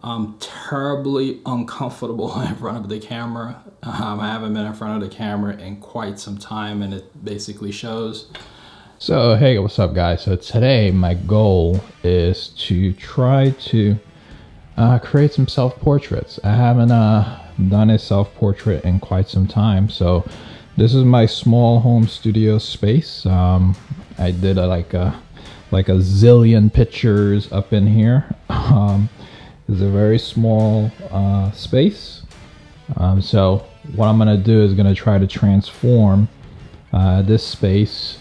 I'm terribly uncomfortable in front of the camera. I haven't been in front of the camera in quite some time, and it basically shows. So hey, what's up guys? So today my goal is to try to create some self-portraits. I haven't done a self-portrait in quite some time, so this is my small home studio space. I did like a zillion pictures up in here. It's a very small space. So what I'm gonna do is gonna try to transform this space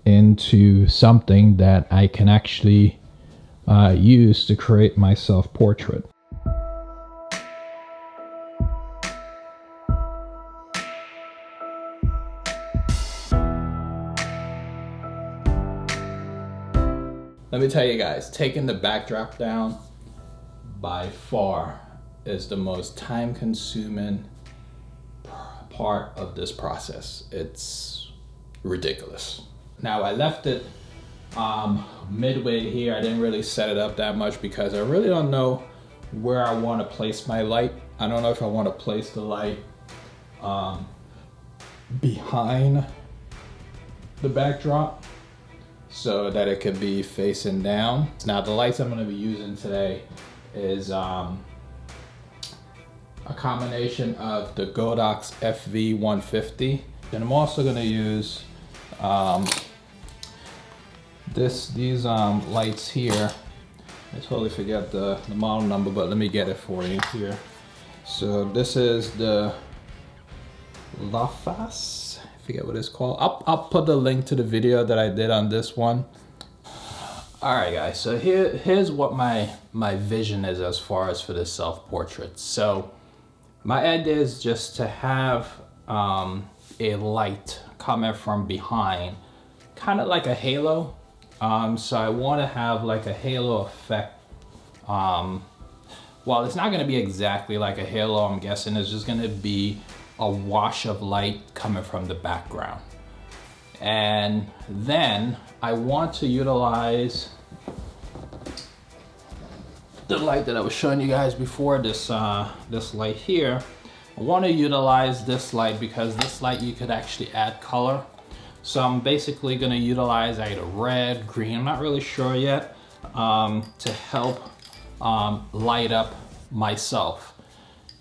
into something that I can actually use to create my self-portrait. Let me tell you guys, taking the backdrop down by far is the most time-consuming part of this process. It's ridiculous. Now I left it midway here. I didn't really set it up that much because I really don't know where I want to place my light. I don't know if I want to place the light behind the backdrop so that it could be facing down. Now the lights I'm going to be using today is a combination of the Godox FV150, and I'm also going to use these lights here. I totally forget the model number, but let me get it for you here. So this is the LaFas, I forget what it's called. I'll put the link to the video that I did on this one. All right guys, so here's what my vision is as far as for this self-portrait. So my idea is just to have a light coming from behind, kind of like a halo. So I want to have like a halo effect. Well, it's not going to be exactly like a halo, I'm guessing. It's just going to be a wash of light coming from the background. And then I want to utilize the light that I was showing you guys before, this light here. I want to utilize this light because this light you could actually add color. So I'm basically going to utilize either red, green, I'm not really sure yet, to help light up myself.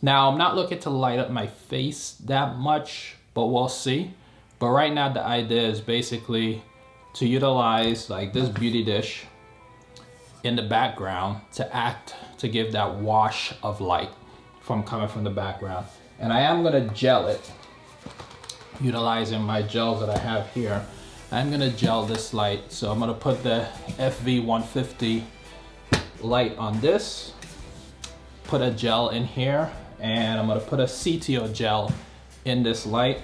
Now I'm not looking to light up my face that much, but we'll see. But right now the idea is basically to utilize like this beauty dish in the background to give that wash of light coming from the background. And I am going to gel it, utilizing my gels that I have here. I'm going to gel this light. So I'm going to put the FV150 light on this, put a gel in here, and I'm going to put a CTO gel in this light.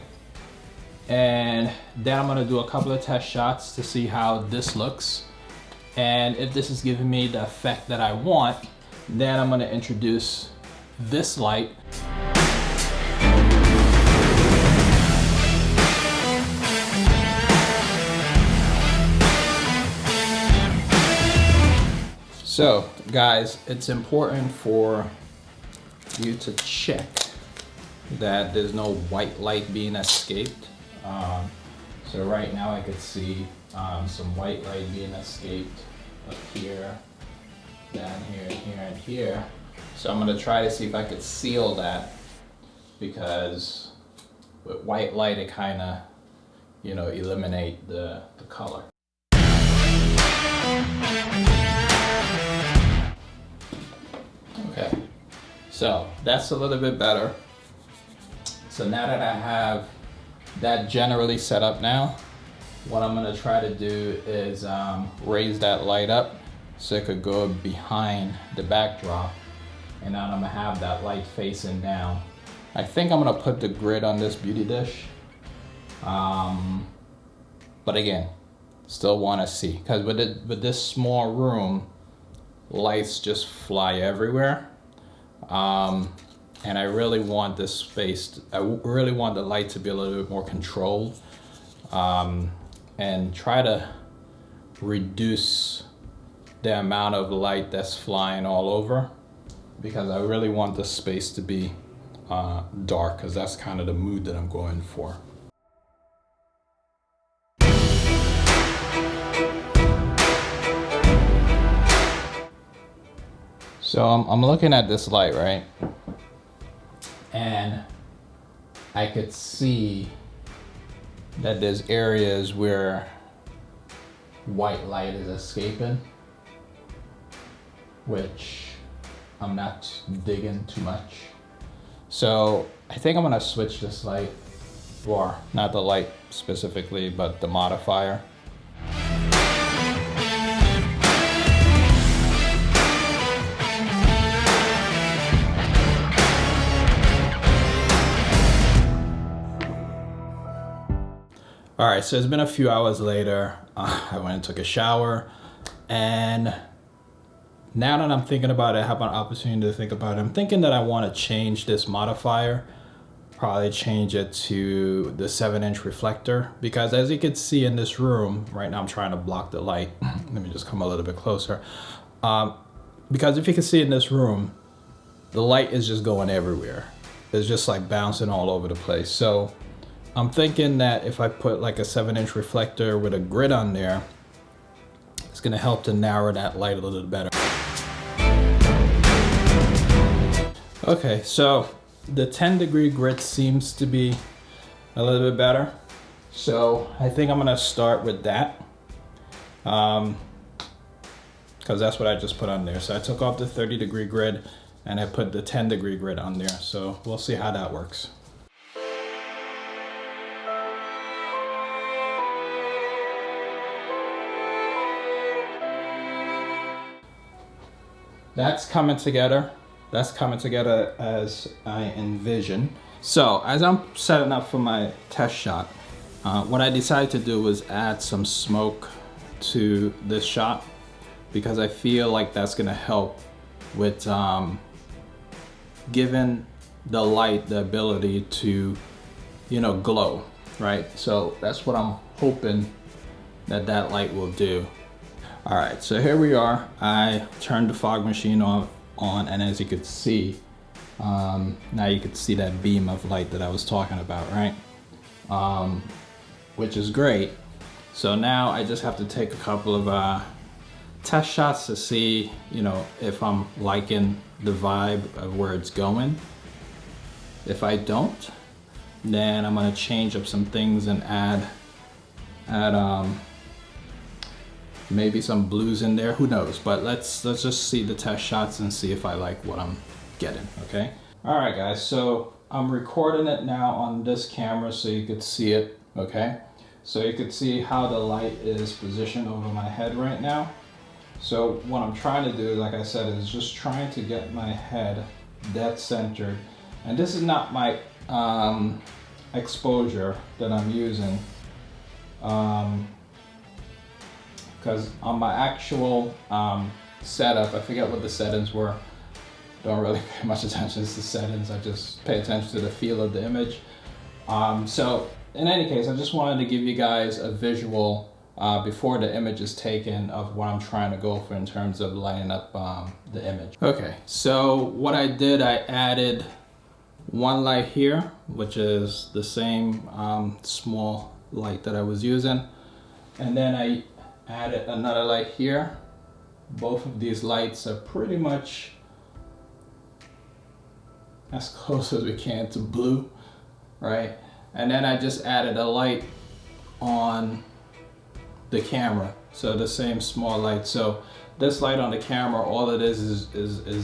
And then I'm going to do a couple of test shots to see how this looks. And if this is giving me the effect that I want, then I'm going to introduce this light. So guys, it's important for you to check that there's no white light being escaped. So right now I could see some white light being escaped up here, down here, here, and here. So I'm gonna try to see if I could seal that, because with white light it kind of, you know, eliminate the color. Okay, so that's a little bit better. So now that I have that generally set up now, what I'm gonna try to do is raise that light up so it could go behind the backdrop, and now I'm gonna have that light facing down. I think I'm gonna put the grid on this beauty dish, but again, still want to see, because with this small room, lights just fly everywhere, and I really want this space, I really want the light to be a little bit more controlled, and try to reduce the amount of light that's flying all over. because I really want the space to be dark, because that's kind of the mood that I'm going for. So I'm looking at this light, right? And I could see that there's areas where white light is escaping, which I'm not digging too much. So I think I'm gonna switch this light, or not the light specifically, but the modifier. All right, so it's been a few hours later. I went and took a shower, and now that I'm thinking about it, I have an opportunity to think about it. I'm thinking that I want to change this modifier, probably change it to the 7-inch reflector, because as you can see in this room, right now I'm trying to block the light. Let me just come a little bit closer. Because if you can see in this room, the light is just going everywhere. It's just like bouncing all over the place. So I'm thinking that if I put like a 7-inch reflector with a grid on there, it's gonna help to narrow that light a little bit better. Okay, so the 10-degree grid seems to be a little bit better. So I think I'm gonna start with that, because that's what I just put on there. So I took off the 30-degree grid and I put the 10-degree grid on there. So we'll see how that works. That's coming together. That's coming together as I envision. So as I'm setting up for my test shot, what I decided to do was add some smoke to this shot, because I feel like that's gonna help with giving the light the ability to, you know, glow, right? So that's what I'm hoping that that light will do. All right, so here we are. I turned the fog machine on, and as you could see, now you could see that beam of light that I was talking about, right? Which is great. So now I just have to take a couple of test shots to see, you know, if I'm liking the vibe of where it's going. If I don't, then I'm gonna change up some things and add maybe some blues in there, who knows? But let's just see the test shots and see if I like what I'm getting, okay? All right, guys, so I'm recording it now on this camera so you could see it, okay? So you could see how the light is positioned over my head right now. So what I'm trying to do, like I said, is just trying to get my head dead centered. And this is not my exposure that I'm using. Because on my actual setup, I forget what the settings were. Don't really pay much attention to the settings. I just pay attention to the feel of the image. So in any case, I just wanted to give you guys a visual before the image is taken of what I'm trying to go for in terms of lining up the image. Okay, so what I did, I added one light here, which is the same small light that I was using. And then I added another light here. Both of these lights are pretty much as close as we can to blue, right? And then I just added a light on the camera, so the same small light. So this light on the camera, all it is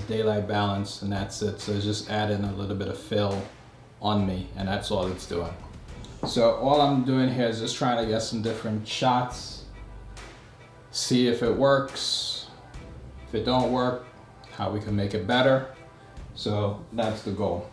daylight balance, and that's it. So it's just adding a little bit of fill on me, and that's all it's doing. So all I'm doing here is just trying to get some different shots, see if it works. If it don't work, how we can make it better. So that's the goal.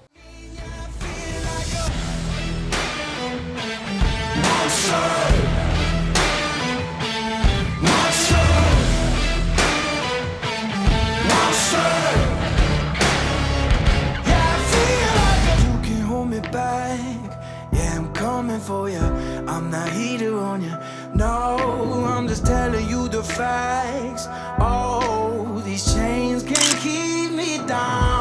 For you, I'm not heater on you. No, I'm just telling you the facts. Oh, these chains can't keep me down.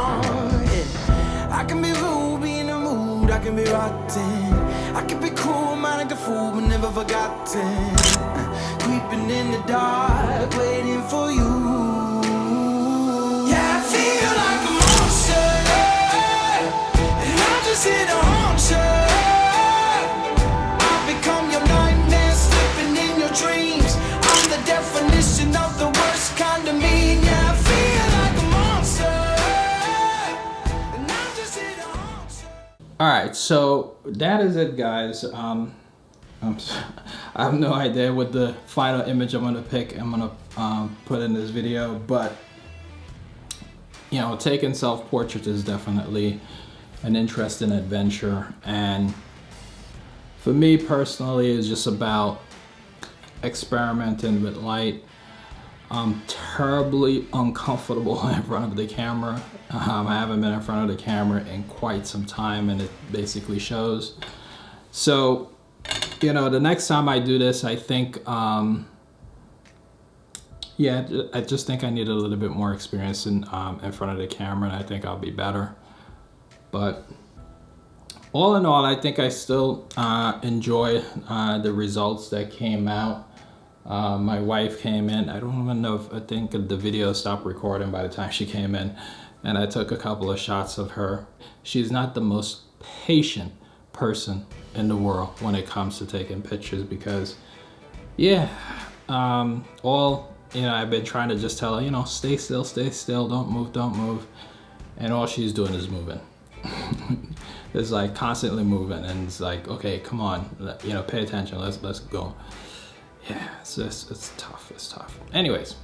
I can be rotten. I can be cool, man, like a fool, but never forgotten. Creeping in the dark, waiting for you. Yeah, I feel like a monster, and I'm just here to haunt you. I've become your nightmare, slipping in your dreams. I'm the definition of the worst kind of mean. Yeah, I feel like a monster, and I'm just here to haunt you. All right, so that is it, guys. I have no idea what the final image I'm gonna pick. I'm gonna put in this video, but you know, taking self-portraits is definitely an interesting adventure, and for me personally, it's just about experimenting with light. I'm terribly uncomfortable in front of the camera. I haven't been in front of the camera in quite some time, and it basically shows. So, you know, the next time I do this, I think, yeah, I just think I need a little bit more experience in front of the camera, and I think I'll be better. But all in all, I think I still enjoy the results that came out. My wife came in. I don't even know if I think the video stopped recording by the time she came in, and I took a couple of shots of her. She's not the most patient person in the world when it comes to taking pictures, because yeah, you know, I've been trying to just tell her, you know, stay still, don't move, and all she's doing is moving. It's like constantly moving, and it's like, okay, come on, you know, pay attention, let's go. Yeah, it's tough. Anyways,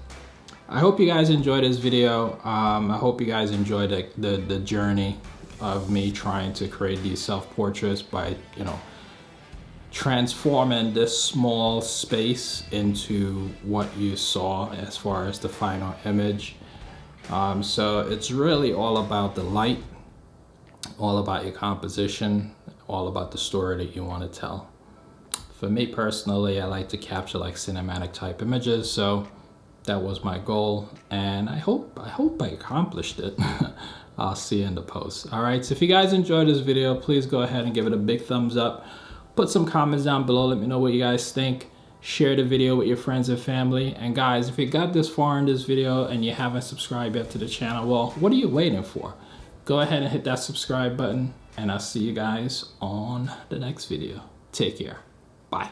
I hope you guys enjoyed this video. I hope you guys enjoyed the journey of me trying to create these self-portraits by, you know, transforming this small space into what you saw as far as the final image. So it's really all about the light, all about your composition, all about the story that you want to tell. For me personally, I like to capture like cinematic type images, so that was my goal, and I hope I accomplished it. I'll see you in the post. All right, so if you guys enjoyed this video, please go ahead and give it a big thumbs up. Put some comments down below, let me know what you guys think. Share the video with your friends and family. And guys, if you got this far in this video and you haven't subscribed yet to the channel, well, what are you waiting for? Go ahead and hit that subscribe button, and I'll see you guys on the next video. Take care. Bye.